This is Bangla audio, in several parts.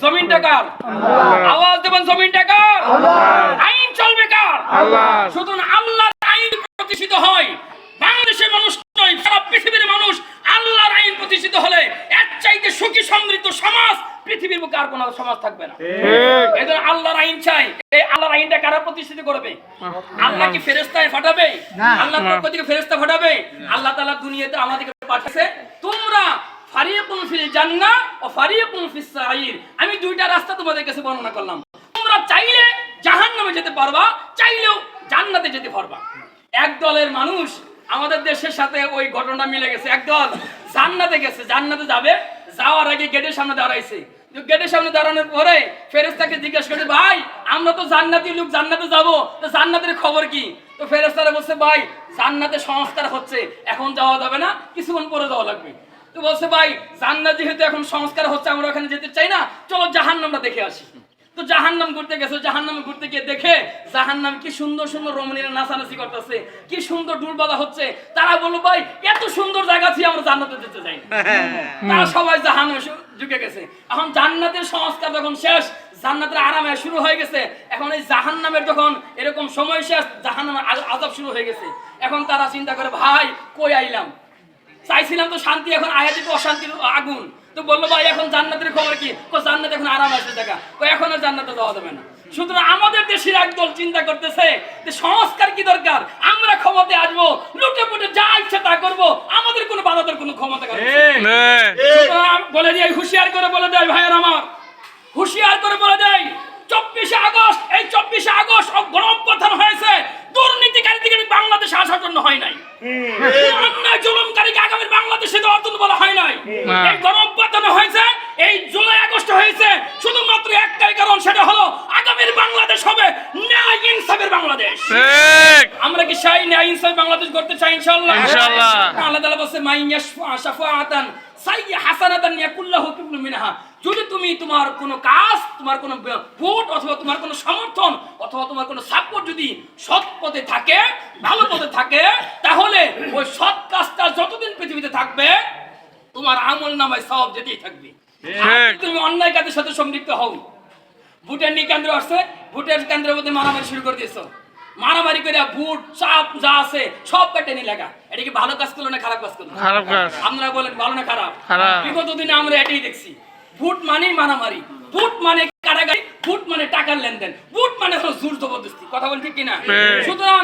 জমিনটা কার? আওয়াজ দেবেন, জমিনটা কার? আইন চলবে কার? শুধু আল্লাহর আইন প্রতিষ্ঠিত হয় বাংলাদেশের মানুষ নয়, সারা পৃথিবীর মানুষ আল্লাহর আইন প্রতিষ্ঠিত হলে এর চাইতে সুখী সমৃদ্ধ সমাজ পৃথিবীর বুকে আর কোনো সমাজ থাকবে না। এজন্য আল্লাহর আইন চাই। এই আল্লাহর আইনটা কারা প্রতিষ্ঠিত করবে? আল্লাহ কি ফেরেশতায় পাঠাবে? আল্লাহর পক্ষ থেকে ফেরেশতা পাঠাবে? আল্লাহ তাআলা দুনিয়াতে আমাদেরকে পাঠাইছে, তোমরা ফারিকুন ফিল জান্নাহ ও ফারিকুন ফিস সাঈর। আমি দুইটা রাস্তা তোমাদের কাছে বর্ণনা করলাম। তোমরা চাইলে জাহান্নামে যেতে পারবা, চাইলেও জান্নাতে যেতে পারবা। এক দলের মানুষ আমাদের দেশের সাথে ওই ঘটনা মিলে গেছে। একদল জান্নাতে গেছে, জান্নাতে যাবে, যাওয়ার আগে গেটের সামনে দাঁড়াইছে। গেটের সামনে দাঁড়ানোর পরে ফেরেশতাকে জিজ্ঞেস করে, ভাই আমরা তো জান্নাতি লোক, জান্নাতে যাবো, তো জান্নাতের খবর কি? তো ফেরেশতারা বলছে, ভাই জান্নাতে সংস্কার হচ্ছে, এখন যাওয়া যাবে না, কিছুক্ষণ পরে যাওয়া লাগবে। তো বলছে, ভাই জান্নাত যেহেতু এখন সংস্কার হচ্ছে, আমরা ওখানে যেতে চাই না, চলো জাহান্নামটা দেখে আসি। তো জাহান্নাম ঘুরতে গেছে, জাহান্নামে ঘুরতে গিয়ে দেখে জাহান্নাম কি সুন্দর সুন্দর রমণীরা নাচানাচি করতেছে, কি সুন্দর ডুল বাঁধা হচ্ছে। তারা বললো, ভাই এত সুন্দর জায়গা ছিল, আমরা জান্নাতে যেতে চাই না। তারা সবাই জাহান্নামে ঢুকে গেছে। এখন জান্নাতের সংস্কার যখন শেষ, জান্নাতের আরামে শুরু হয়ে গেছে, এখন এই জাহান্নামের যখন এরকম সময় শেষ, জাহান্নামের আযাব শুরু হয়ে গেছে। এখন তারা চিন্তা করে, ভাই কই আইলাম, চাইছিলাম তো শান্তি, এখন আয়াতি তো অশান্তির আগুন। তো বললো, ভাই এখন জান্নাতের খবর কি? জান্নাত এখন আরাম আছে জায়গা, এখন আর জান্নাতে যাওয়া যাবে না। সুতরাং আমাদের দেশের একদল চিন্তা করতেছে যে সংস্কার কি দরকার, আমরা ক্ষমতায় আসবো, লুটে পুটে যা ইচ্ছা তা করবো, আমাদের কোনো বাধার কোনো ক্ষমতা বলে দেয়, হুঁশিয়ার করে বলে দেয়, ভাইয়ের আমার হুঁশিয়ার করে বলে দেয়, 24শে আগস্ট, এই 24শে আগস্ট গণঅভ্যুত্থান হয়েছে দুর্নীতিকারীদের বাংলাদেশে আসার জন্য হয় নাই, অন্যায় জুলুমকারীকে আগামী বাংলাদেশে দেওয়ার জন্য বলা হয় নাই। এই গণঅভ্যুত্থান হয়েছে, এই জুলাই আগস্ট হয়েছে শুধুমাত্র একটাই কারণ, সেটা হলো আগামীর বাংলাদেশ হবে ন্যায় ইনসাফের বাংলাদেশ। আমরা কি সেই ন্যায় ইনসাফ বাংলাদেশ করতে চাই? ইনশাআল্লাহ। আল্লাহ তাআলা বলেছে, মাইয়াশফা শাফাআতান সাইয়্যা হাসানাতান ইয়াকুল্লাহু কিবলু মিনহা। যদি তুমি তোমার কোনো কাজ, তোমার কোনো ভোট অথবা তোমার কোনো সমর্থন অথবা তোমার কোনো সাপোর্ট যদি সৎ পথে থাকে, ভালো পথে থাকে, তাহলে ওই সৎ কাজটা যতদিন পৃথিবীতে থাকবে তোমার আমল নামায় সওয়াব যেতেই থাকবে। তুমি অন্যায় কাজের সাথে সম্পৃক্ত হও, ভোটের নিয়ে কেন্দ্র আসছে, ভোটের কেন্দ্রের মধ্যে মারামারি শুরু করে দিয়েছো, মারামারি করে ভোট চাপ যা আছে সব কেটে নিয়ে লাগা, এটা কি ভালো কাজ করলো না খারাপ কাজ করলো? খারাপ কাজ। আপনারা বলেন ভালো না খারাপ? বিগত দিনে আমরা এটাই দেখছি, ভোট মানে মারামারি, ভোট মানে কাটাকাটি, ভোট মানে টাকার লেনদেন, ভোট মানে হলো জোর জবরদস্তি। কথা বলেন ঠিক কিনা? সুতরাং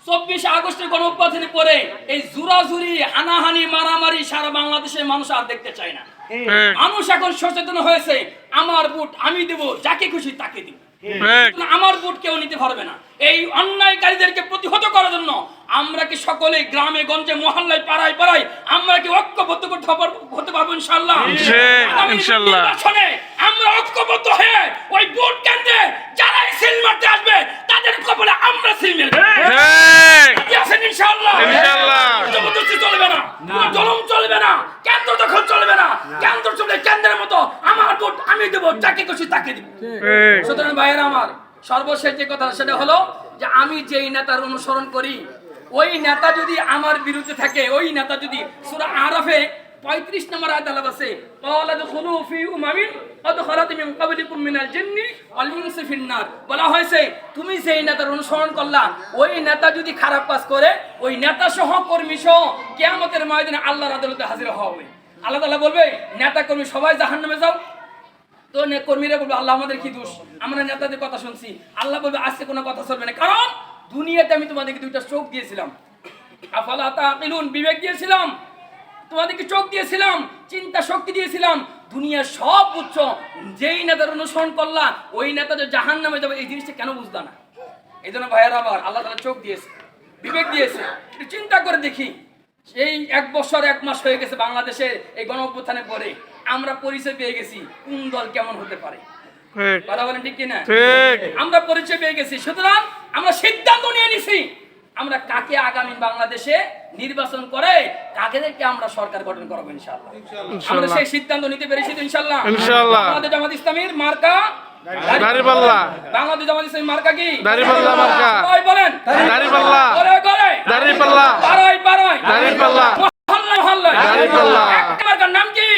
24শে আগস্টের গণঅভ্যুত্থানের পরে এই জুরাজুরি, হানাহানি, মারামারি সারা বাংলাদেশের মানুষ আর দেখতে চায় না। মানুষ এখন সচেতন হয়েছে, আমার ভোট আমি দেব, যাকে খুশি তাকে দিব, আমার ভোট কেউ নিতে পারবে না। এই অন্যায়কারীদেরকে প্রতিহত করার জন্য আমরা কি সকলে গ্রামে গঞ্জে মহল্লায় পাড়ায় পাড়ায় আমরা কি ঐক্যবদ্ধ হতে পারবো? ইনশাআল্লাহ। ইনশাআল্লাহ আমরা ঐক্যবদ্ধ হয়ে ওই ভোট কেন্দ্রে যারা সিল মারতে আসবে তাদের কপালে আমরা সিল মেরে ইনশাআল্লাহ। ইনশাআল্লাহ জবরদস্তি চলবে না, জুলুম চলবে না, কেন্দ্র দখল চলবে না, কেন্দ্র চলবে কেন্দ্রের মতো, আমার ভোট আমি দেব, যাকে খুশি তাকে দিব। সুতরাং ভাইয়েরা আমার, সর্বশেষ যে কথা সেটা হলো যে আমি যেই নেতার অনুসরণ করি, ওই নেতা যদি আমার বিরুদ্ধে থাকে, ওই নেতা যদি সূরা আরাফে 35 নম্বর আয়াত আল্লাহ বলেছে, ক্বালা দুখুলু ফি উমামিন ক্বাদ খালাত মিন ক্বাবলিকুম মিনাল জিন্নি ওয়াল ইনসি ফিন নার। বলা হয়েছে তুমি যেই নেতার অনুসরণ করলা, ওই নেতা যদি খারাপ কাজ করে, ওই নেতা সহ কর্মী সহ কিয়ামতের ময়দানে আল্লাহর আদালতে হাজির হবে। আল্লাহ তাআলা বলবে, নেতা কর্মী সবাই জাহান্নামে যাও। তো কর্মীরা বলবে, আল্লাহ আমাদের কি দোষ, আমরা নেতাদের কথা শুনছি। আল্লাহ বলবে, আজকে কোনো কথা চলবে না, কারণ দুনিয়াতে আমি তোমাদেরকে দুইটা চোখ দিয়েছিলাম, আফালা তাকিলুন, বিবেক দিয়েছিলাম, তোমাদেরকে চোখ দিয়েছিলাম, চিন্তা শক্তি দিয়েছিলাম, দুনিয়ার সব বুঝছো, যেই নেতার অনুসরণ করলা ওই নেতা যে জাহান্নামে যাবে, এই জিনিসটা কেন বুঝলা না? এই জন্য ভাইয়েরা আমার, আল্লাহ তাআলা চোখ দিয়েছে, বিবেক দিয়েছে, একটু চিন্তা করে দেখি। এই 1 বছর 1 মাস হয়ে গেছে বাংলাদেশের এই গণঅভ্যুত্থানের পরে, আমরা পরিচয় পেয়ে গেছি কোন দল কেমন হতে পারে। কথা বলেন ঠিক কিনা? আমরা পরিচয় পেয়ে গেছি। সুতরাং আমরা সিদ্ধান্ত নিয়ে নিছি, আমরা কাকে আগামী বাংলাদেশে নির্বাচন করে কাকেদেরকে আমরা সরকার গঠন করবো ইনশাআল্লাহ। আমরা সেই সিদ্ধান্ত নিতে পেরেছি তো ইনশাআল্লাহ। বাংলাদেশ জামাত ইসলামীর মার্কা দাড়িপাল্লা। বাংলাদেশ জামাত ইসলামীর মার্কা কি? দাড়িপাল্লা মার্কা। সবাই বলেন দাড়িপাল্লা। করে করে দাড়িপাল্লা। পাড়ায় পাড়ায় দাড়িপাল্লা। মহল্লায় মহল্লায় দাড়িপাল্লা। একটা মার্কার নাম কি?